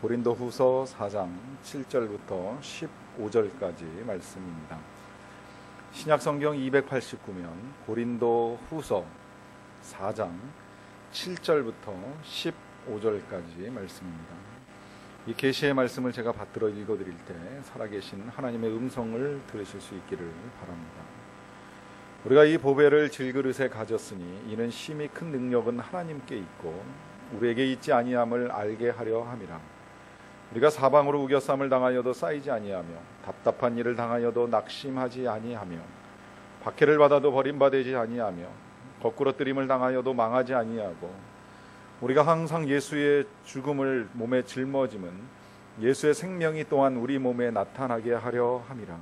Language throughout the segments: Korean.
고린도후서 4장 7절부터 15절까지 말씀입니다. 신약성경 289면 고린도후서 4장 7절부터 15절까지 말씀입니다. 이 계시의 말씀을 제가 받들어 읽어드릴 때 살아계신 하나님의 음성을 들으실 수 있기를 바랍니다. 우리가 이 보배를 질그릇에 가졌으니 이는 심히 큰 능력은 하나님께 있고 우리에게 있지 아니함을 알게 하려 함이라. 우리가 사방으로 우겨쌈을 당하여도 쌓이지 아니하며 답답한 일을 당하여도 낙심하지 아니하며 박해를 받아도 버림받지 아니하며 거꾸러뜨림을 당하여도 망하지 아니하고 우리가 항상 예수의 죽음을 몸에 짊어짐은 예수의 생명이 또한 우리 몸에 나타나게 하려 함이라.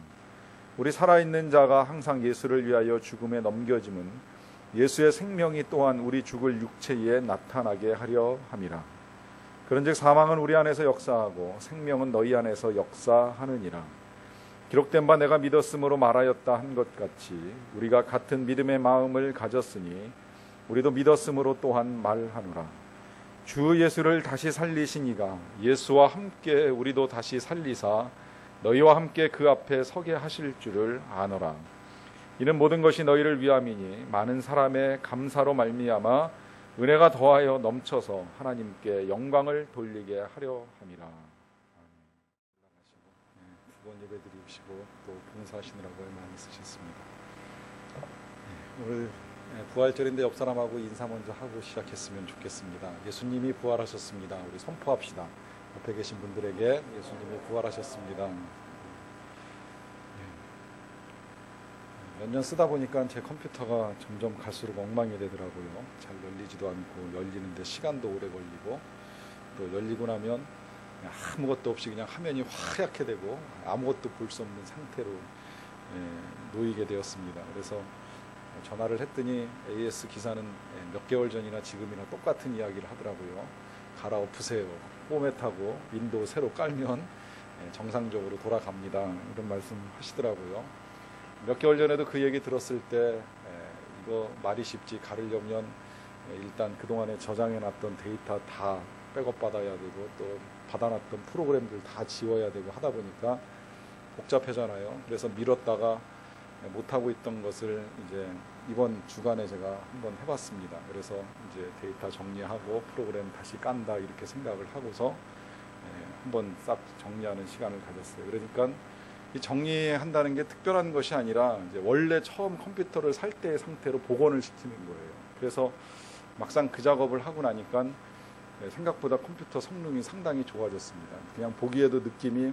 우리 살아있는 자가 항상 예수를 위하여 죽음에 넘겨짐은 예수의 생명이 또한 우리 죽을 육체에 나타나게 하려 함이라. 그런즉 사망은 우리 안에서 역사하고 생명은 너희 안에서 역사하느니라. 기록된 바 내가 믿었으므로 말하였다 한 것 같이 우리가 같은 믿음의 마음을 가졌으니 우리도 믿었으므로 또한 말하노라. 주 예수를 다시 살리신 이가 예수와 함께 우리도 다시 살리사 너희와 함께 그 앞에 서게 하실 줄을 아노라. 이는 모든 것이 너희를 위함이니 많은 사람의 감사로 말미암아 은혜가 더하여 넘쳐서 하나님께 영광을 돌리게 하려 함이라. 두 번 예배 드리시고 또 봉사하시느라고 많이 쓰셨습니다. 오늘 부활절인데 옆 사람하고 인사 먼저 하고 시작했으면 좋겠습니다. 예수님이 부활하셨습니다. 우리 선포합시다. 옆에 계신 분들에게 예수님이 부활하셨습니다. 몇 년 쓰다 보니까 제 컴퓨터가 점점 갈수록 엉망이 되더라고요. 잘 열리지도 않고 열리는데 시간도 오래 걸리고 또 열리고 나면 아무것도 없이 그냥 화면이 하얗게 되고 아무것도 볼 수 없는 상태로 놓이게 되었습니다. 그래서 전화를 했더니 AS 기사는 몇 개월 전이나 지금이나 똑같은 이야기를 하더라고요. 갈아엎으세요. 포맷하고 윈도우 새로 깔면 정상적으로 돌아갑니다. 이런 말씀 하시더라고요. 몇 개월 전에도 그 얘기 들었을 때 이거 말이 쉽지 가르려면 일단 그동안에 저장해놨던 데이터 다 백업 받아야 되고 또 받아놨던 프로그램들 다 지워야 되고 하다 보니까 복잡하잖아요. 그래서 미뤘다가 못하고 있던 것을 이제 이번 주간에 제가 한번 해봤습니다. 그래서 이제 데이터 정리하고 프로그램 다시 깐다 이렇게 생각을 하고서 한번 싹 정리하는 시간을 가졌어요. 그러니까 이 정리한다는 게 특별한 것이 아니라 이제 원래 처음 컴퓨터를 살 때의 상태로 복원을 시키는 거예요. 그래서 막상 그 작업을 하고 나니까 생각보다 컴퓨터 성능이 상당히 좋아졌습니다. 그냥 보기에도 느낌이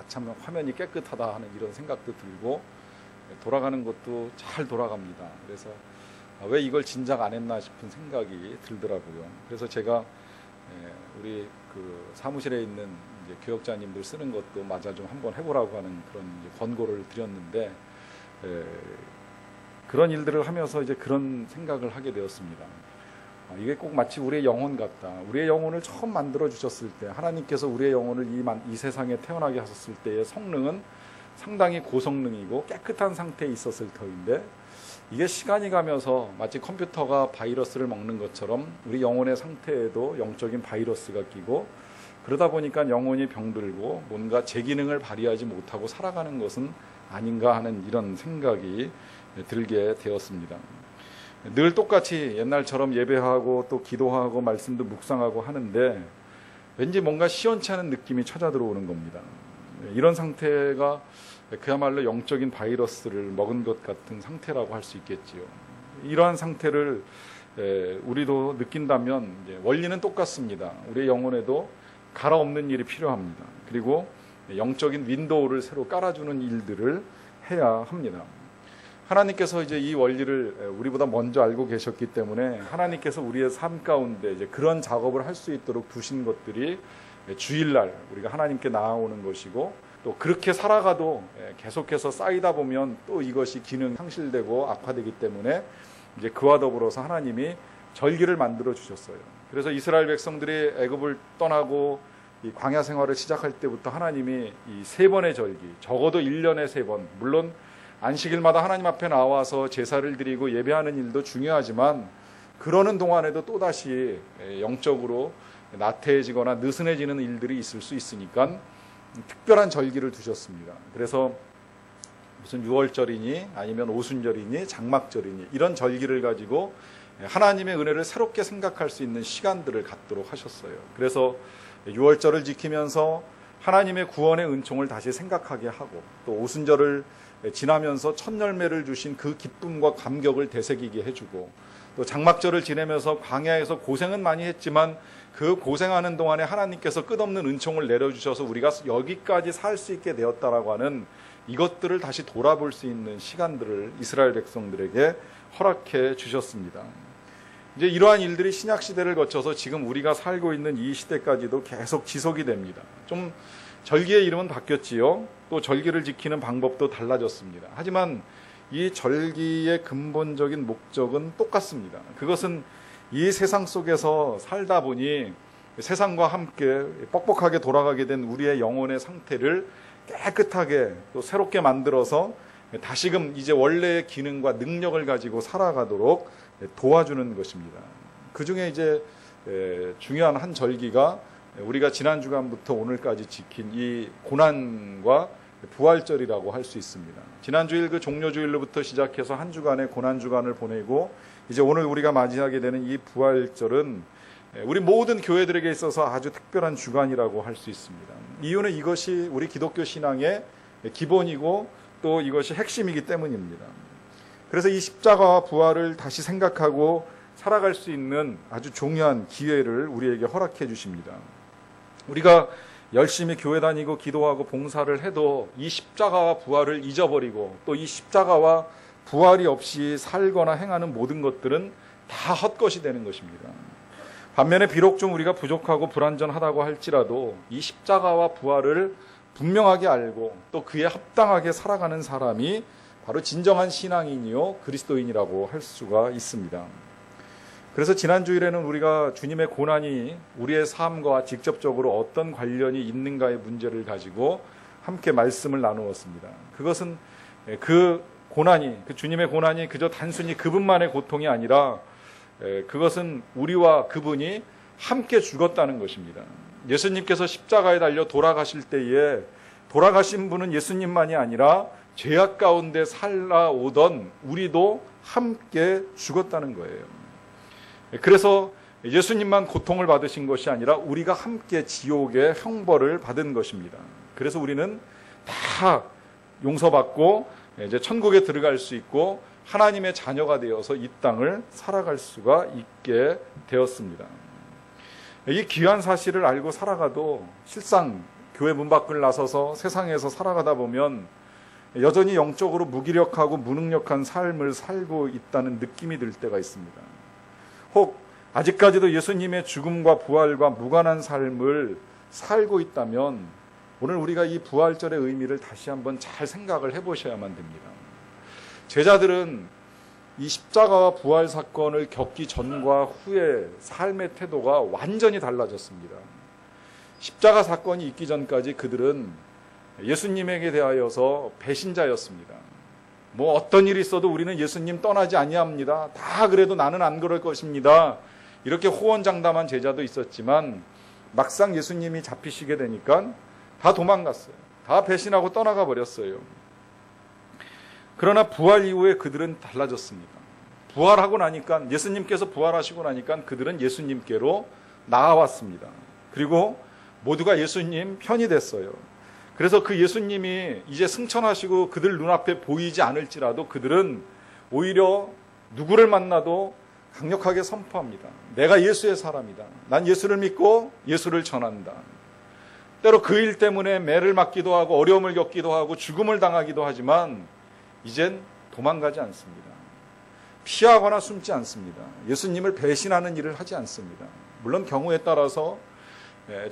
참 화면이 깨끗하다 하는 이런 생각도 들고 돌아가는 것도 잘 돌아갑니다. 그래서 왜 이걸 진작 안 했나 싶은 생각이 들더라고요. 그래서 제가 우리 그 사무실에 있는 이제 교역자님들 쓰는 것도 마저 좀 한번 해보라고 하는 그런 이제 권고를 드렸는데 그런 일들을 하면서 이제 그런 생각을 하게 되었습니다. 이게 꼭 마치 우리의 영혼 같다. 우리의 영혼을 처음 만들어 주셨을 때 하나님께서 우리의 영혼을 이 세상에 태어나게 하셨을 때의 성능은 상당히 고성능이고 깨끗한 상태에 있었을 터인데 이게 시간이 가면서 마치 컴퓨터가 바이러스를 먹는 것처럼 우리 영혼의 상태에도 영적인 바이러스가 끼고 그러다 보니까 영혼이 병들고 뭔가 제 기능을 발휘하지 못하고 살아가는 것은 아닌가 하는 이런 생각이 들게 되었습니다. 늘 똑같이 옛날처럼 예배하고 또 기도하고 말씀도 묵상하고 하는데 왠지 뭔가 시원치 않은 느낌이 찾아 들어오는 겁니다. 이런 상태가 그야말로 영적인 바이러스를 먹은 것 같은 상태라고 할 수 있겠지요. 이러한 상태를 우리도 느낀다면 원리는 똑같습니다. 우리의 영혼에도 갈아엎는 일이 필요합니다. 그리고 영적인 윈도우를 새로 깔아주는 일들을 해야 합니다. 하나님께서 이제 이 원리를 우리보다 먼저 알고 계셨기 때문에 하나님께서 우리의 삶 가운데 이제 그런 작업을 할 수 있도록 두신 것들이 주일날 우리가 하나님께 나아오는 것이고 또 그렇게 살아가도 계속해서 쌓이다 보면 또 이것이 기능 상실되고 악화되기 때문에 이제 그와 더불어서 하나님이 절기를 만들어 주셨어요. 그래서 이스라엘 백성들이 애굽을 떠나고 이 광야 생활을 시작할 때부터 하나님이 이 세 번의 절기, 적어도 1년에 3번, 물론 안식일마다 하나님 앞에 나와서 제사를 드리고 예배하는 일도 중요하지만 그러는 동안에도 또다시 영적으로 나태해지거나 느슨해지는 일들이 있을 수 있으니까 특별한 절기를 두셨습니다. 그래서 무슨 유월절이니 아니면 오순절이니 장막절이니 이런 절기를 가지고 하나님의 은혜를 새롭게 생각할 수 있는 시간들을 갖도록 하셨어요. 그래서 유월절을 지키면서 하나님의 구원의 은총을 다시 생각하게 하고, 또 오순절을 지나면서 첫 열매를 주신 그 기쁨과 감격을 되새기게 해주고, 또 장막절을 지내면서 광야에서 고생은 많이 했지만 그 고생하는 동안에 하나님께서 끝없는 은총을 내려주셔서 우리가 여기까지 살 수 있게 되었다라고 하는 이것들을 다시 돌아볼 수 있는 시간들을 이스라엘 백성들에게 허락해 주셨습니다. 이제 이러한 일들이 신약 시대를 거쳐서 지금 우리가 살고 있는 이 시대까지도 계속 지속이 됩니다. 좀 절기의 이름은 바뀌었지요. 또 절기를 지키는 방법도 달라졌습니다. 하지만 이 절기의 근본적인 목적은 똑같습니다. 그것은 이 세상 속에서 살다 보니 세상과 함께 뻑뻑하게 돌아가게 된 우리의 영혼의 상태를 깨끗하게 또 새롭게 만들어서 다시금 이제 원래의 기능과 능력을 가지고 살아가도록 도와주는 것입니다. 그 중에 이제 중요한 한 절기가 우리가 지난 주간부터 오늘까지 지킨 이 고난과 부활절이라고 할 수 있습니다. 지난 주일 그 종료주일로부터 시작해서 한 주간의 고난 주간을 보내고 이제 오늘 우리가 맞이하게 되는 이 부활절은 우리 모든 교회들에게 있어서 아주 특별한 주간이라고 할 수 있습니다. 이유는 이것이 우리 기독교 신앙의 기본이고 또 이것이 핵심이기 때문입니다. 그래서 이 십자가와 부활을 다시 생각하고 살아갈 수 있는 아주 중요한 기회를 우리에게 허락해 주십니다. 우리가 열심히 교회 다니고 기도하고 봉사를 해도 이 십자가와 부활을 잊어버리고 또 이 십자가와 부활이 없이 살거나 행하는 모든 것들은 다 헛것이 되는 것입니다. 반면에 비록 좀 우리가 부족하고 불완전하다고 할지라도 이 십자가와 부활을 분명하게 알고 또 그에 합당하게 살아가는 사람이 바로 진정한 신앙인이요 그리스도인이라고 할 수가 있습니다. 그래서 지난 주일에는 우리가 주님의 고난이 우리의 삶과 직접적으로 어떤 관련이 있는가의 문제를 가지고 함께 말씀을 나누었습니다. 그것은 그 고난이, 그 주님의 고난이 그저 단순히 그분만의 고통이 아니라 그것은 우리와 그분이 함께 죽었다는 것입니다. 예수님께서 십자가에 달려 돌아가실 때에 돌아가신 분은 예수님만이 아니라 죄악 가운데 살아오던 우리도 함께 죽었다는 거예요. 그래서 예수님만 고통을 받으신 것이 아니라 우리가 함께 지옥의 형벌을 받은 것입니다. 그래서 우리는 다 용서받고 이제 천국에 들어갈 수 있고 하나님의 자녀가 되어서 이 땅을 살아갈 수가 있게 되었습니다. 이 귀한 사실을 알고 살아가도 실상 교회 문 밖을 나서서 세상에서 살아가다 보면 여전히 영적으로 무기력하고 무능력한 삶을 살고 있다는 느낌이 들 때가 있습니다. 혹 아직까지도 예수님의 죽음과 부활과 무관한 삶을 살고 있다면 오늘 우리가 이 부활절의 의미를 다시 한번 잘 생각을 해보셔야만 됩니다. 제자들은 이 십자가와 부활 사건을 겪기 전과 후의 삶의 태도가 완전히 달라졌습니다. 십자가 사건이 있기 전까지 그들은 예수님에게 대하여서 배신자였습니다. 뭐 어떤 일이 있어도 우리는 예수님 떠나지 아니합니다. 다 그래도 나는 안 그럴 것입니다. 이렇게 호언장담한 제자도 있었지만 막상 예수님이 잡히시게 되니까 다 도망갔어요. 다 배신하고 떠나가 버렸어요. 그러나 부활 이후에 그들은 달라졌습니다. 부활하고 나니까 예수님께서 부활하시고 나니까 그들은 예수님께로 나아왔습니다. 그리고 모두가 예수님 편이 됐어요. 그래서 그 예수님이 이제 승천하시고 그들 눈앞에 보이지 않을지라도 그들은 오히려 누구를 만나도 강력하게 선포합니다. 내가 예수의 사람이다. 난 예수를 믿고 예수를 전한다. 때로 그 일 때문에 매를 맞기도 하고 어려움을 겪기도 하고 죽음을 당하기도 하지만 이젠 도망가지 않습니다. 피하거나 숨지 않습니다. 예수님을 배신하는 일을 하지 않습니다. 물론 경우에 따라서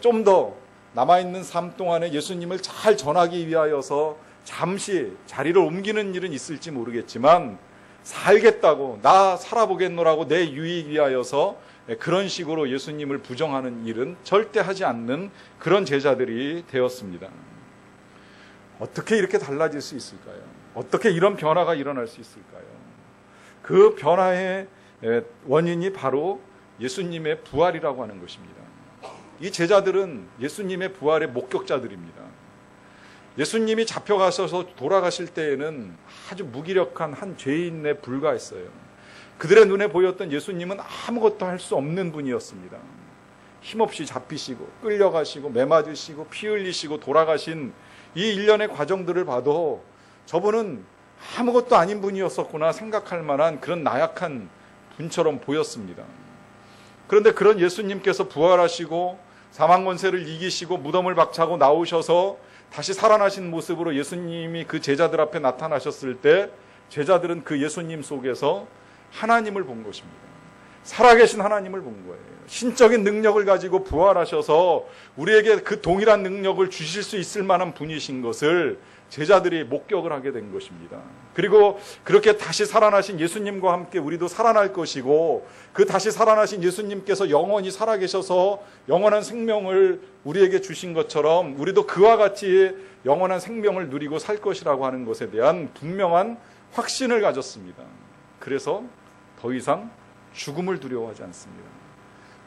좀 더 남아있는 삶 동안에 예수님을 잘 전하기 위하여서 잠시 자리를 옮기는 일은 있을지 모르겠지만 살겠다고 나 살아보겠노라고 내 유익 위하여서 그런 식으로 예수님을 부정하는 일은 절대 하지 않는 그런 제자들이 되었습니다. 어떻게 이렇게 달라질 수 있을까요? 어떻게 이런 변화가 일어날 수 있을까요? 그 변화의 원인이 바로 예수님의 부활이라고 하는 것입니다. 이 제자들은 예수님의 부활의 목격자들입니다. 예수님이 잡혀가셔서 돌아가실 때에는 아주 무기력한 한 죄인에 불과했어요. 그들의 눈에 보였던 예수님은 아무것도 할 수 없는 분이었습니다. 힘없이 잡히시고 끌려가시고 매맞으시고 피 흘리시고 돌아가신 이 일련의 과정들을 봐도 저분은 아무것도 아닌 분이었었구나 생각할 만한 그런 나약한 분처럼 보였습니다. 그런데 그런 예수님께서 부활하시고 사망 권세를 이기시고 무덤을 박차고 나오셔서 다시 살아나신 모습으로 예수님이 그 제자들 앞에 나타나셨을 때 제자들은 그 예수님 속에서 하나님을 본 것입니다. 살아계신 하나님을 본 거예요. 신적인 능력을 가지고 부활하셔서 우리에게 그 동일한 능력을 주실 수 있을 만한 분이신 것을 제자들이 목격을 하게 된 것입니다. 그리고 그렇게 다시 살아나신 예수님과 함께 우리도 살아날 것이고 그 다시 살아나신 예수님께서 영원히 살아계셔서 영원한 생명을 우리에게 주신 것처럼 우리도 그와 같이 영원한 생명을 누리고 살 것이라고 하는 것에 대한 분명한 확신을 가졌습니다. 그래서 더 이상 죽음을 두려워하지 않습니다.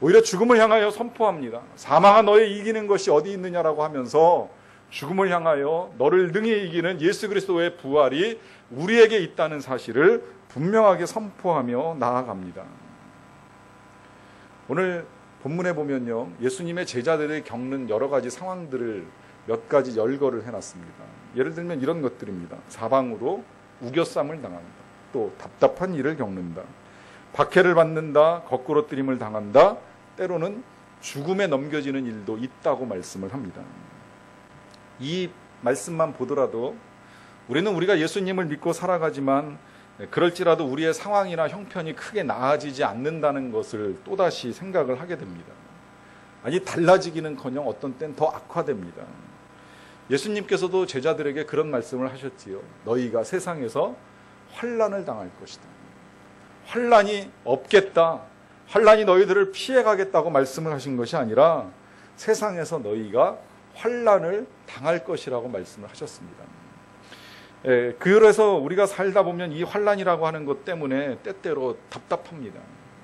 오히려 죽음을 향하여 선포합니다. 사망아 너의 이기는 것이 어디 있느냐라고 하면서 죽음을 향하여 너를 능히 이기는 예수 그리스도의 부활이 우리에게 있다는 사실을 분명하게 선포하며 나아갑니다. 오늘 본문에 보면요, 예수님의 제자들이 겪는 여러 가지 상황들을 몇 가지 열거를 해놨습니다. 예를 들면 이런 것들입니다. 사방으로 우겨쌈을 당한다. 또 답답한 일을 겪는다. 박해를 받는다. 거꾸로 뜨림을 당한다. 때로는 죽음에 넘겨지는 일도 있다고 말씀을 합니다. 이 말씀만 보더라도 우리는 우리가 예수님을 믿고 살아가지만 그럴지라도 우리의 상황이나 형편이 크게 나아지지 않는다는 것을 또다시 생각을 하게 됩니다. 아니 달라지기는커녕 어떤 때는 더 악화됩니다. 예수님께서도 제자들에게 그런 말씀을 하셨지요. 너희가 세상에서 환난을 당할 것이다. 환난이 없겠다. 환난이 너희들을 피해가겠다고 말씀을 하신 것이 아니라 세상에서 너희가 환난을 당할 것이라고 말씀을 하셨습니다. 그래서 우리가 살다 보면 이 환난이라고 하는 것 때문에 때때로 답답합니다.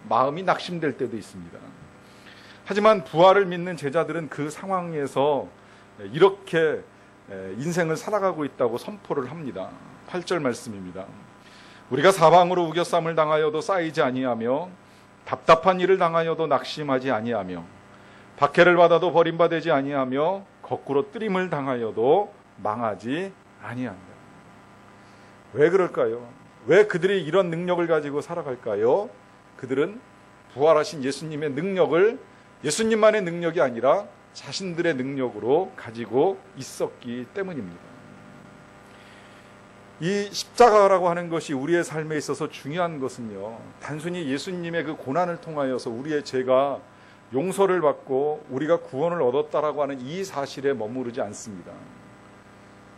마음이 낙심될 때도 있습니다. 하지만 부활을 믿는 제자들은 그 상황에서 이렇게 인생을 살아가고 있다고 선포를 합니다. 8절 말씀입니다. 우리가 사방으로 우겨쌈을 당하여도 쌓이지 아니하며 답답한 일을 당하여도 낙심하지 아니하며 박해를 받아도 버림받지 아니하며 거꾸로 뜨림을 당하여도 망하지 아니한다. 왜 그럴까요? 왜 그들이 이런 능력을 가지고 살아갈까요? 그들은 부활하신 예수님의 능력을 예수님만의 능력이 아니라 자신들의 능력으로 가지고 있었기 때문입니다. 이 십자가라고 하는 것이 우리의 삶에 있어서 중요한 것은요, 단순히 예수님의 그 고난을 통하여서 우리의 죄가 용서를 받고 우리가 구원을 얻었다라고 하는 이 사실에 머무르지 않습니다.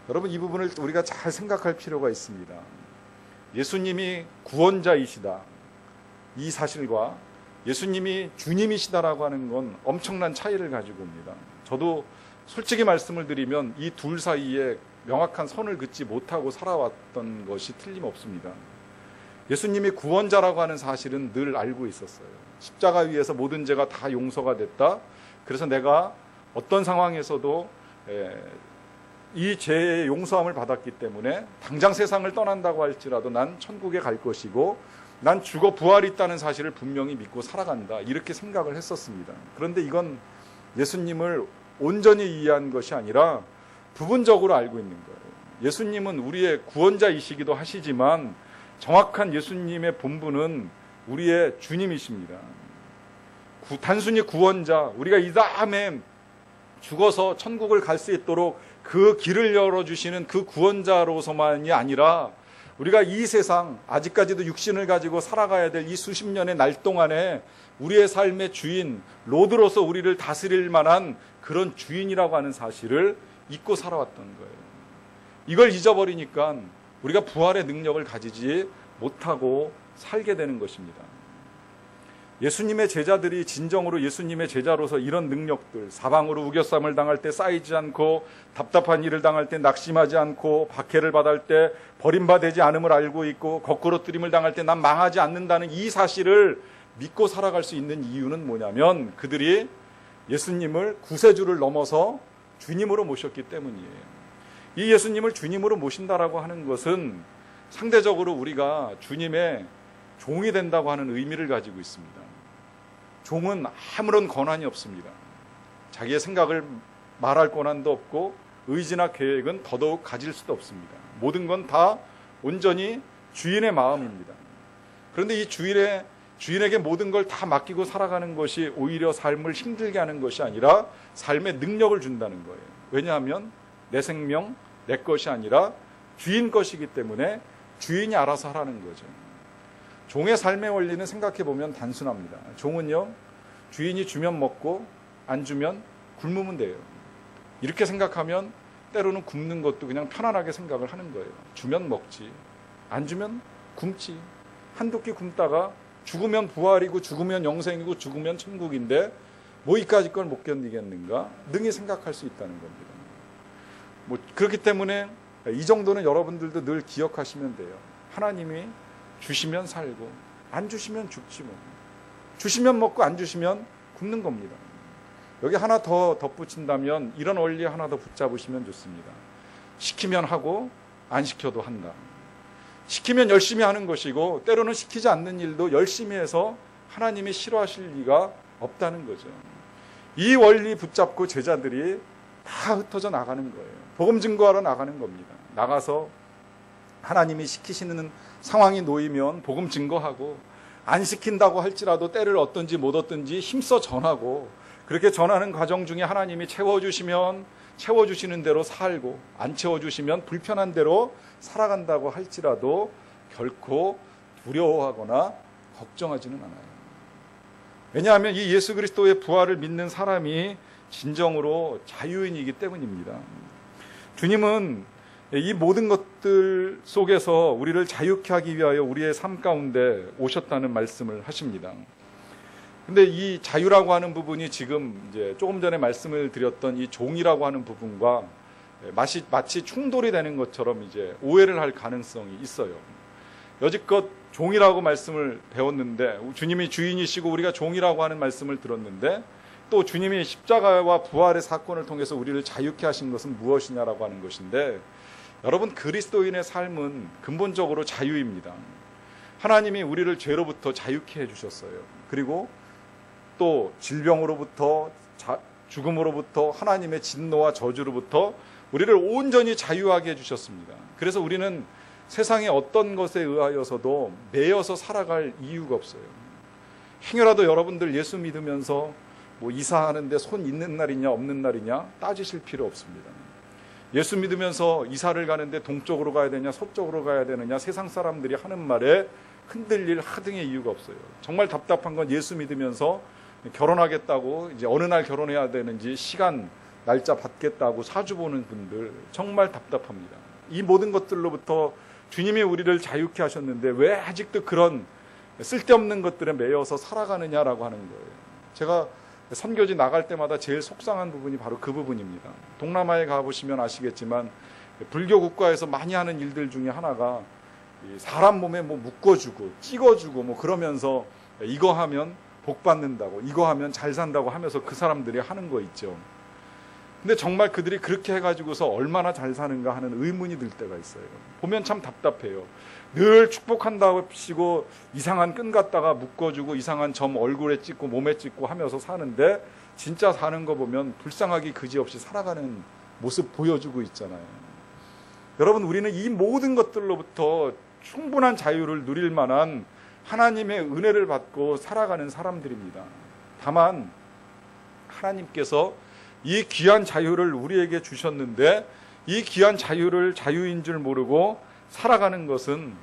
여러분, 이 부분을 우리가 잘 생각할 필요가 있습니다. 예수님이 구원자이시다, 이 사실과 예수님이 주님이시다라고 하는 건 엄청난 차이를 가지고 옵니다. 저도 솔직히 말씀을 드리면 이 둘 사이에 명확한 선을 긋지 못하고 살아왔던 것이 틀림없습니다. 예수님이 구원자라고 하는 사실은 늘 알고 있었어요. 십자가 위에서 모든 죄가 다 용서가 됐다. 그래서 내가 어떤 상황에서도 이 죄의 용서함을 받았기 때문에 당장 세상을 떠난다고 할지라도 난 천국에 갈 것이고 난 죽어 부활이 있다는 사실을 분명히 믿고 살아간다, 이렇게 생각을 했었습니다. 그런데 이건 예수님을 온전히 이해한 것이 아니라 부분적으로 알고 있는 거예요. 예수님은 우리의 구원자이시기도 하시지만 정확한 예수님의 본분은 우리의 주님이십니다. 단순히 구원자, 우리가 이 다음에 죽어서 천국을 갈 수 있도록 그 길을 열어주시는 그 구원자로서만이 아니라 우리가 이 세상, 아직까지도 육신을 가지고 살아가야 될 이 수십 년의 날 동안에 우리의 삶의 주인, 로드로서 우리를 다스릴 만한 그런 주인이라고 하는 사실을 잊고 살아왔던 거예요. 이걸 잊어버리니까 우리가 부활의 능력을 가지지 못하고 살게 되는 것입니다. 예수님의 제자들이 진정으로 예수님의 제자로서 이런 능력들, 사방으로 우겨쌈을 당할 때 쌓이지 않고 답답한 일을 당할 때 낙심하지 않고 박해를 받을 때 버림받지 않음을 알고 있고 거꾸로 뜨림을 당할 때 난 망하지 않는다는 이 사실을 믿고 살아갈 수 있는 이유는 뭐냐면 그들이 예수님을 구세주를 넘어서 주님으로 모셨기 때문이에요. 이 예수님을 주님으로 모신다라고 하는 것은 상대적으로 우리가 주님의 종이 된다고 하는 의미를 가지고 있습니다. 종은 아무런 권한이 없습니다. 자기의 생각을 말할 권한도 없고 의지나 계획은 더더욱 가질 수도 없습니다. 모든 건 다 온전히 주인의 마음입니다. 그런데 이 주인에게 모든 걸 다 맡기고 살아가는 것이 오히려 삶을 힘들게 하는 것이 아니라 삶의 능력을 준다는 거예요. 왜냐하면 내 생명, 내 것이 아니라 주인 것이기 때문에 주인이 알아서 하라는 거죠. 종의 삶의 원리는 생각해보면 단순합니다. 종은요, 주인이 주면 먹고 안 주면 굶으면 돼요. 이렇게 생각하면 때로는 굶는 것도 그냥 편안하게 생각을 하는 거예요. 주면 먹지, 안 주면 굶지. 한두 끼 굶다가 죽으면 부활이고 죽으면 영생이고 죽으면 천국인데 뭐 이까짓 걸 못 견디겠는가 능히 생각할 수 있다는 겁니다. 그렇기 때문에 이 정도는 여러분들도 늘 기억하시면 돼요. 하나님이 주시면 살고 안 주시면 죽지 뭐. 주시면 먹고 안 주시면 굶는 겁니다. 여기 하나 더 덧붙인다면 이런 원리 하나 더 붙잡으시면 좋습니다. 시키면 하고 안 시켜도 한다. 시키면 열심히 하는 것이고 때로는 시키지 않는 일도 열심히 해서 하나님이 싫어하실 리가 없다는 거죠. 이 원리 붙잡고 제자들이 다 흩어져 나가는 거예요. 복음 증거하러 나가는 겁니다. 나가서 하나님이 시키시는 상황이 놓이면 복음 증거하고 안 시킨다고 할지라도 때를 얻든지 못 얻든지 힘써 전하고 그렇게 전하는 과정 중에 하나님이 채워주시면 채워주시는 대로 살고 안 채워주시면 불편한 대로 살아간다고 할지라도 결코 두려워하거나 걱정하지는 않아요. 왜냐하면 이 예수 그리스도의 부활을 믿는 사람이 진정으로 자유인이기 때문입니다. 주님은 이 모든 것들 속에서 우리를 자유케 하기 위하여 우리의 삶 가운데 오셨다는 말씀을 하십니다. 근데 이 자유라고 하는 부분이 지금 이제 조금 전에 말씀을 드렸던 이 종이라고 하는 부분과 마치 충돌이 되는 것처럼 이제 오해를 할 가능성이 있어요. 여지껏 종이라고 말씀을 배웠는데 주님이 주인이시고 우리가 종이라고 하는 말씀을 들었는데 또 주님이 십자가와 부활의 사건을 통해서 우리를 자유케 하신 것은 무엇이냐라고 하는 것인데 여러분 그리스도인의 삶은 근본적으로 자유입니다. 하나님이 우리를 죄로부터 자유케 해주셨어요. 그리고 또 질병으로부터 죽음으로부터 하나님의 진노와 저주로부터 우리를 온전히 자유하게 해주셨습니다. 그래서 우리는 세상의 어떤 것에 의하여서도 매여서 살아갈 이유가 없어요. 행여라도 여러분들 예수 믿으면서 뭐 이사하는데 손 있는 날이냐 없는 날이냐 따지실 필요 없습니다. 예수 믿으면서 이사를 가는데 동쪽으로 가야 되냐 서쪽으로 가야 되느냐 세상 사람들이 하는 말에 흔들릴 하등의 이유가 없어요. 정말 답답한 건 예수 믿으면서 결혼하겠다고 이제 어느 날 결혼해야 되는지 시간 날짜 받겠다고 사주 보는 분들 정말 답답합니다. 이 모든 것들로부터 주님이 우리를 자유케 하셨는데 왜 아직도 그런 쓸데없는 것들에 매여서 살아가느냐라고 하는 거예요. 제가 선교지 나갈 때마다 제일 속상한 부분이 바로 그 부분입니다. 동남아에 가보시면 아시겠지만 불교 국가에서 많이 하는 일들 중에 하나가 사람 몸에 뭐 묶어주고 찍어주고 뭐 그러면서 이거 하면 복 받는다고 이거 하면 잘 산다고 하면서 그 사람들이 하는 거 있죠. 근데 정말 그들이 그렇게 해가지고서 얼마나 잘 사는가 하는 의문이 들 때가 있어요. 보면 참 답답해요. 늘 축복한다고 하시고 이상한 끈 갖다가 묶어주고 이상한 점 얼굴에 찍고 몸에 찍고 하면서 사는데 진짜 사는 거 보면 불쌍하기 그지없이 살아가는 모습 보여주고 있잖아요. 여러분 우리는 이 모든 것들로부터 충분한 자유를 누릴 만한 하나님의 은혜를 받고 살아가는 사람들입니다. 다만 하나님께서 이 귀한 자유를 우리에게 주셨는데 이 귀한 자유를 자유인 줄 모르고 살아가는 것은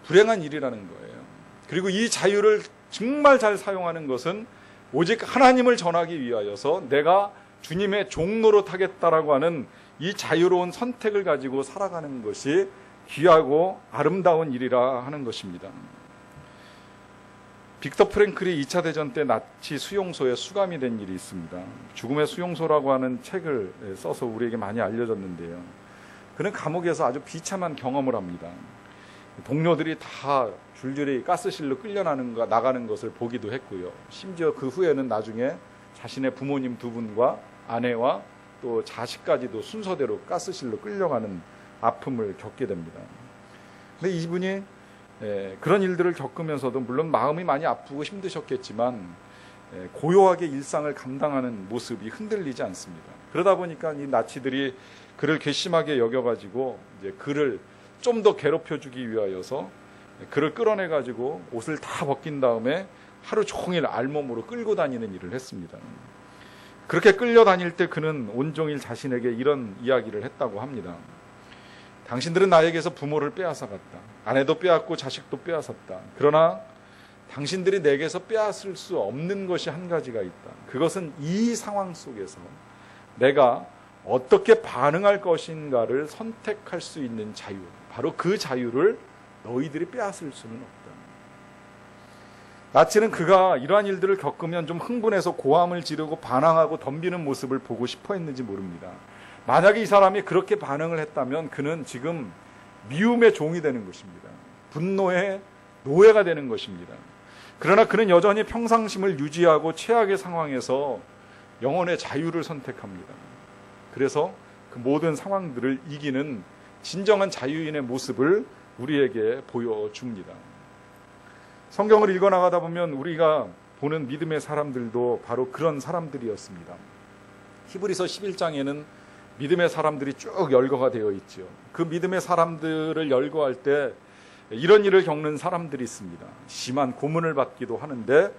불행한 일이라는 거예요. 그리고 이 자유를 정말 잘 사용하는 것은 오직 하나님을 전하기 위하여서 내가 주님의 종노릇 하겠다라고 하는 이 자유로운 선택을 가지고 살아가는 것이 귀하고 아름다운 일이라 하는 것입니다. 빅터 프랭클이 2차 대전 때 나치 수용소에 수감이 된 일이 있습니다. 죽음의 수용소라고 하는 책을 써서 우리에게 많이 알려졌는데요. 그는 감옥에서 아주 비참한 경험을 합니다. 동료들이 다 줄줄이 가스실로 끌려나가는 것을 보기도 했고요. 심지어 그 후에는 나중에 자신의 부모님 두 분과 아내와 또 자식까지도 순서대로 가스실로 끌려가는 아픔을 겪게 됩니다. 근데 이분이 그런 일들을 겪으면서도 물론 마음이 많이 아프고 힘드셨겠지만 고요하게 일상을 감당하는 모습이 흔들리지 않습니다. 그러다 보니까 이 나치들이 그를 괘씸하게 여겨가지고 이제 그를 좀 더 괴롭혀주기 위하여서 그를 끌어내가지고 옷을 다 벗긴 다음에 하루 종일 알몸으로 끌고 다니는 일을 했습니다. 그렇게 끌려다닐 때 그는 온종일 자신에게 이런 이야기를 했다고 합니다. 당신들은 나에게서 부모를 빼앗아갔다. 아내도 빼앗고 자식도 빼앗았다. 그러나 당신들이 내게서 빼앗을 수 없는 것이 한 가지가 있다. 그것은 이 상황 속에서 내가 어떻게 반응할 것인가를 선택할 수 있는 자유. 바로 그 자유를 너희들이 빼앗을 수는 없다. 나치는 그가 이러한 일들을 겪으면 좀 흥분해서 고함을 지르고 반항하고 덤비는 모습을 보고 싶어 했는지 모릅니다. 만약에 이 사람이 그렇게 반응을 했다면 그는 지금 미움의 종이 되는 것입니다. 분노의 노예가 되는 것입니다. 그러나 그는 여전히 평상심을 유지하고 최악의 상황에서 영혼의 자유를 선택합니다. 그래서 그 모든 상황들을 이기는 진정한 자유인의 모습을 우리에게 보여줍니다. 성경을 읽어나가다 보면 우리가 보는 믿음의 사람들도 바로 그런 사람들이었습니다. 히브리서 11장에는 믿음의 사람들이 쭉 열거가 되어 있죠. 그 믿음의 사람들을 열거할 때 이런 일을 겪는 사람들이 있습니다. 심한 고문을 받기도 하는데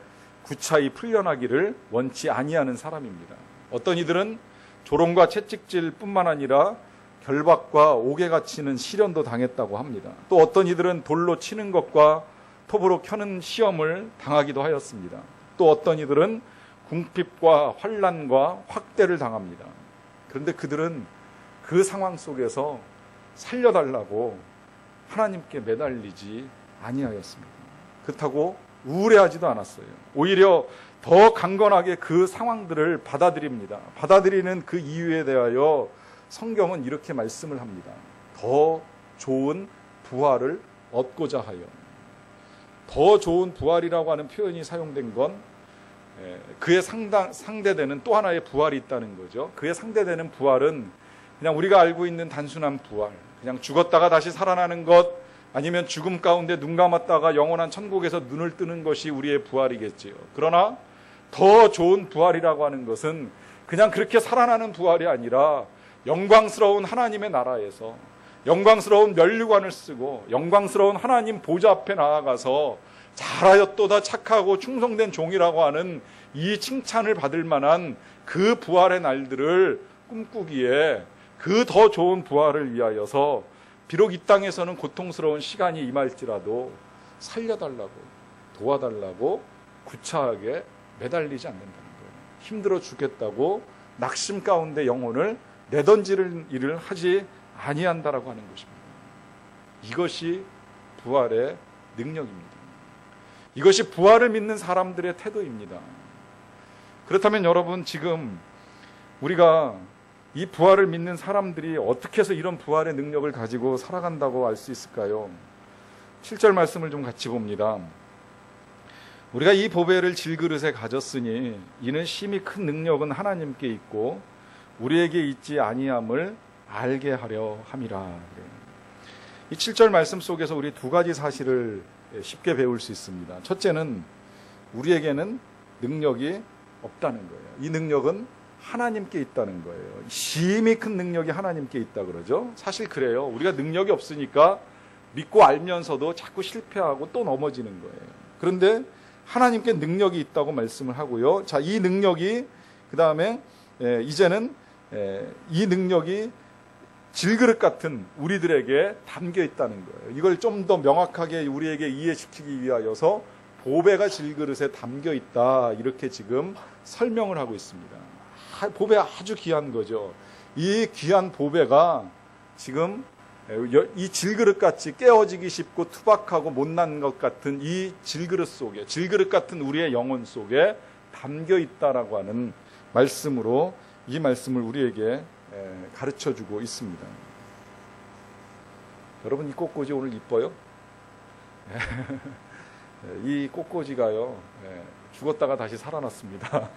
구차히 풀려나기를 원치 아니하는 사람입니다. 어떤 이들은 조롱과 채찍질 뿐만 아니라 결박과 옥에 갇히는 시련도 당했다고 합니다. 또 어떤 이들은 돌로 치는 것과 톱으로 켜는 시험을 당하기도 하였습니다. 또 어떤 이들은 궁핍과 환난과 확대를 당합니다. 그런데 그들은 그 상황 속에서 살려달라고 하나님께 매달리지 아니하였습니다. 그렇다고 우울해하지도 않았어요. 오히려 더 강건하게 그 상황들을 받아들입니다. 받아들이는 그 이유에 대하여 성경은 이렇게 말씀을 합니다. 더 좋은 부활을 얻고자 하여. 더 좋은 부활이라고 하는 표현이 사용된 건 그에 상대되는 또 하나의 부활이 있다는 거죠. 그에 상대되는 부활은 그냥 우리가 알고 있는 단순한 부활, 그냥 죽었다가 다시 살아나는 것, 아니면 죽음 가운데 눈 감았다가 영원한 천국에서 눈을 뜨는 것이 우리의 부활이겠지요. 그러나 더 좋은 부활이라고 하는 것은 그냥 그렇게 살아나는 부활이 아니라 영광스러운 하나님의 나라에서 영광스러운 면류관을 쓰고 영광스러운 하나님 보좌 앞에 나아가서 잘하였도다 착하고 충성된 종이라고 하는 이 칭찬을 받을 만한 그 부활의 날들을 꿈꾸기에 그 더 좋은 부활을 위하여서 비록 이 땅에서는 고통스러운 시간이 임할지라도 살려달라고 도와달라고 구차하게 매달리지 않는다는 거예요. 힘들어 죽겠다고 낙심 가운데 영혼을 내던지는 일을 하지 아니한다라고 하는 것입니다. 이것이 부활의 능력입니다. 이것이 부활을 믿는 사람들의 태도입니다. 그렇다면 여러분, 지금 우리가 이 부활을 믿는 사람들이 어떻게 해서 이런 부활의 능력을 가지고 살아간다고 알 수 있을까요? 7절 말씀을 좀 같이 봅니다. 우리가 이 보배를 질그릇에 가졌으니 이는 심히 큰 능력은 하나님께 있고 우리에게 있지 아니함을 알게 하려 함이라. 이 7절 말씀 속에서 우리 두 가지 사실을 쉽게 배울 수 있습니다. 첫째는 우리에게는 능력이 없다는 거예요. 이 능력은 하나님께 있다는 거예요. 심히 큰 능력이 하나님께 있다 그러죠. 사실 그래요. 우리가 능력이 없으니까 믿고 알면서도 자꾸 실패하고 또 넘어지는 거예요. 그런데 하나님께 능력이 있다고 말씀을 하고요. 자, 이 능력이 그 다음에 이제는 이 능력이 질그릇 같은 우리들에게 담겨 있다는 거예요. 이걸 좀 더 명확하게 우리에게 이해시키기 위하여서 보배가 질그릇에 담겨 있다, 이렇게 지금 설명을 하고 있습니다. 보배 아주 귀한 거죠. 이 귀한 보배가 지금 이 질그릇 같이 깨어지기 쉽고 투박하고 못난 것 같은 이 질그릇 속에, 질그릇 같은 우리의 영혼 속에 담겨 있다라고 하는 말씀으로 이 말씀을 우리에게 가르쳐주고 있습니다. 여러분, 이 꽃꽂이 오늘 이뻐요? 이 꽃꽂이가요, 죽었다가 다시 살아났습니다.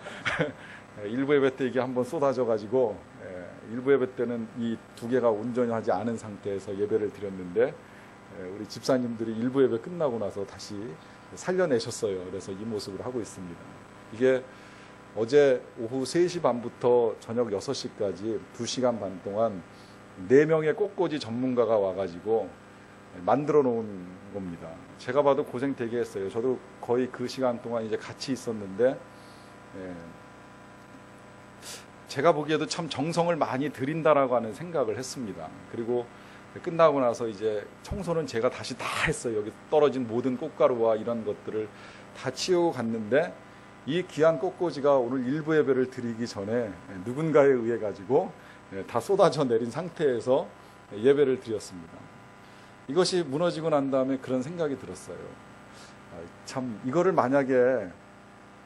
일부 예배 때 이게 한번 쏟아져 가지고 일부 예배 때는 이 두 개가 온전하지 않은 상태에서 예배를 드렸는데 우리 집사님들이 일부 예배 끝나고 나서 다시 살려내셨어요. 그래서 이 모습을 하고 있습니다. 이게 어제 오후 3시 반부터 저녁 6시까지 2시간 반 동안 4명의 꽃꽂이 전문가가 와가지고 만들어 놓은 겁니다. 제가 봐도 고생 되게 했어요. 저도 거의 그 시간 동안 이제 같이 있었는데 제가 보기에도 참 정성을 많이 들인다라고 하는 생각을 했습니다. 그리고 끝나고 나서 이제 청소는 제가 다시 다 했어요. 여기 떨어진 모든 꽃가루와 이런 것들을 다 치우고 갔는데 이 귀한 꽃꽂이가 오늘 일부 예배를 드리기 전에 누군가에 의해 가지고 다 쏟아져 내린 상태에서 예배를 드렸습니다. 이것이 무너지고 난 다음에 그런 생각이 들었어요. 참 이거를 만약에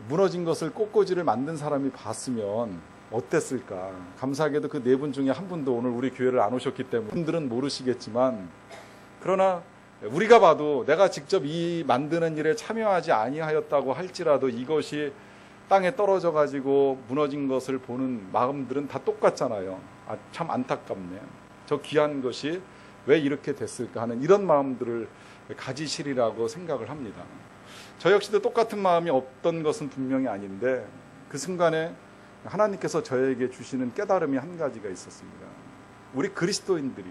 무너진 것을 꽃꽂이를 만든 사람이 봤으면 어땠을까. 감사하게도 그 4분 중에 한 분도 오늘 우리 교회를 안 오셨기 때문에 분들은 모르시겠지만, 그러나 우리가 봐도 내가 직접 이 만드는 일에 참여하지 아니하였다고 할지라도 이것이 땅에 떨어져 가지고 무너진 것을 보는 마음들은 다 똑같잖아요. 참 안타깝네. 저 귀한 것이 왜 이렇게 됐을까 하는 이런 마음들을 가지시리라고 생각을 합니다. 저 역시도 똑같은 마음이 없던 것은 분명히 아닌데 그 순간에 하나님께서 저에게 주시는 깨달음이 한 가지가 있었습니다. 우리 그리스도인들이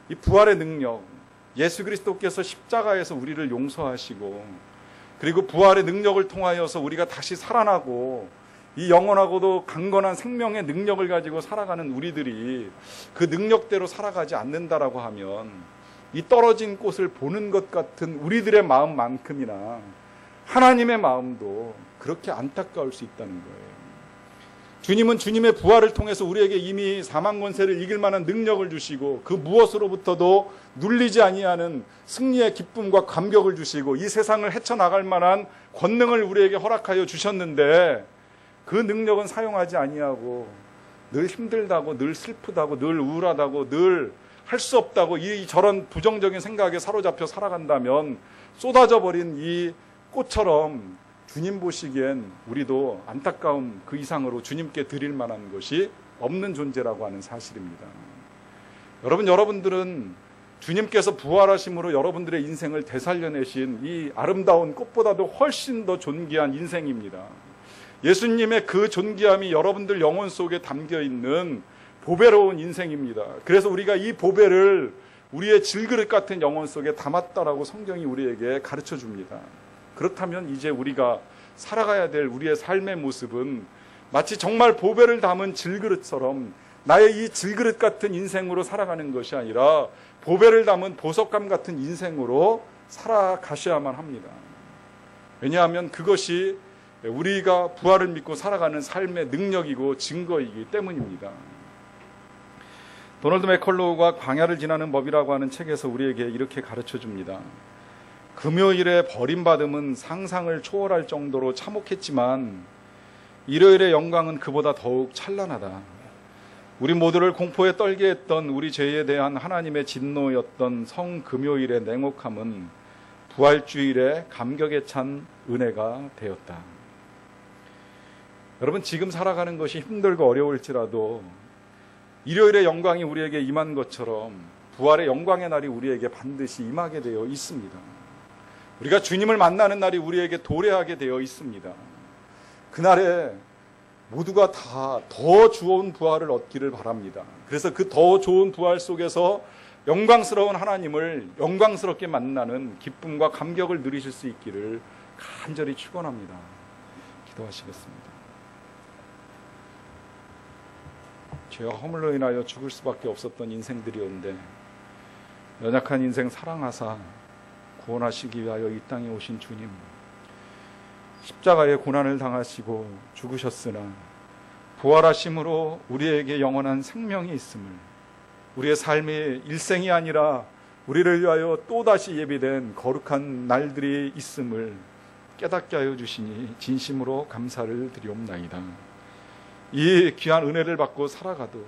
이 부활의 능력, 예수 그리스도께서 십자가에서 우리를 용서하시고 그리고 부활의 능력을 통하여서 우리가 다시 살아나고 이 영원하고도 강건한 생명의 능력을 가지고 살아가는 우리들이 그 능력대로 살아가지 않는다라고 하면 이 떨어진 꽃을 보는 것 같은 우리들의 마음만큼이나 하나님의 마음도 그렇게 안타까울 수 있다는 거예요. 주님은 주님의 부활을 통해서 우리에게 이미 사망 권세를 이길 만한 능력을 주시고 그 무엇으로부터도 눌리지 아니하는 승리의 기쁨과 감격을 주시고 이 세상을 헤쳐나갈 만한 권능을 우리에게 허락하여 주셨는데 그 능력은 사용하지 아니하고 늘 힘들다고 늘 슬프다고 늘 우울하다고 늘 할 수 없다고 저런 부정적인 생각에 사로잡혀 살아간다면 쏟아져 버린 이 꽃처럼 주님 보시기엔 우리도 안타까움 그 이상으로 주님께 드릴 만한 것이 없는 존재라고 하는 사실입니다. 여러분들은 주님께서 부활하심으로 여러분들의 인생을 되살려내신 이 아름다운 꽃보다도 훨씬 더 존귀한 인생입니다. 예수님의 그 존귀함이 여러분들 영혼 속에 담겨있는 보배로운 인생입니다. 그래서 우리가 이 보배를 우리의 질그릇 같은 영혼 속에 담았다라고 성경이 우리에게 가르쳐 줍니다. 그렇다면 이제 우리가 살아가야 될 우리의 삶의 모습은 마치 정말 보배를 담은 질그릇처럼 나의 이 질그릇 같은 인생으로 살아가는 것이 아니라 보배를 담은 보석감 같은 인생으로 살아가셔야만 합니다. 왜냐하면 그것이 우리가 부활을 믿고 살아가는 삶의 능력이고 증거이기 때문입니다. 도널드 맥컬로우가 광야를 지나는 법이라고 하는 책에서 우리에게 이렇게 가르쳐 줍니다. 금요일에 버림받음은 상상을 초월할 정도로 참혹했지만 일요일의 영광은 그보다 더욱 찬란하다. 우리 모두를 공포에 떨게 했던 우리 죄에 대한 하나님의 진노였던 성금요일의 냉혹함은 부활주일의 감격에 찬 은혜가 되었다. 여러분, 지금 살아가는 것이 힘들고 어려울지라도 일요일의 영광이 우리에게 임한 것처럼 부활의 영광의 날이 우리에게 반드시 임하게 되어 있습니다. 우리가 주님을 만나는 날이 우리에게 도래하게 되어 있습니다. 그날에 모두가 다 더 좋은 부활을 얻기를 바랍니다. 그래서 그 더 좋은 부활 속에서 영광스러운 하나님을 영광스럽게 만나는 기쁨과 감격을 누리실 수 있기를 간절히 축원합니다. 기도하시겠습니다. 죄와 허물로 인하여 죽을 수밖에 없었던 인생들이었는데 연약한 인생 사랑하사 구원하시기 위하여 이 땅에 오신 주님, 십자가의 고난을 당하시고 죽으셨으나 부활하심으로 우리에게 영원한 생명이 있음을, 우리의 삶이 일생이 아니라 우리를 위하여 또다시 예비된 거룩한 날들이 있음을 깨닫게 하여 주시니 진심으로 감사를 드리옵나이다. 이 귀한 은혜를 받고 살아가도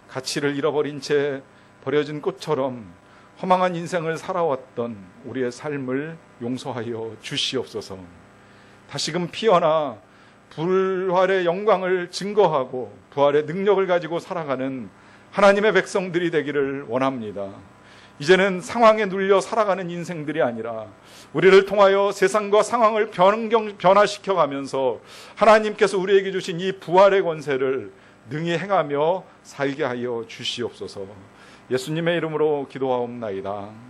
가치를 잃어버린 채 버려진 꽃처럼 허망한 인생을 살아왔던 우리의 삶을 용서하여 주시옵소서. 다시금 피어나 부활의 영광을 증거하고 부활의 능력을 가지고 살아가는 하나님의 백성들이 되기를 원합니다. 이제는 상황에 눌려 살아가는 인생들이 아니라 우리를 통하여 세상과 상황을 변화시켜가면서 하나님께서 우리에게 주신 이 부활의 권세를 능히 행하며 살게 하여 주시옵소서. 예수님의 이름으로 기도하옵나이다.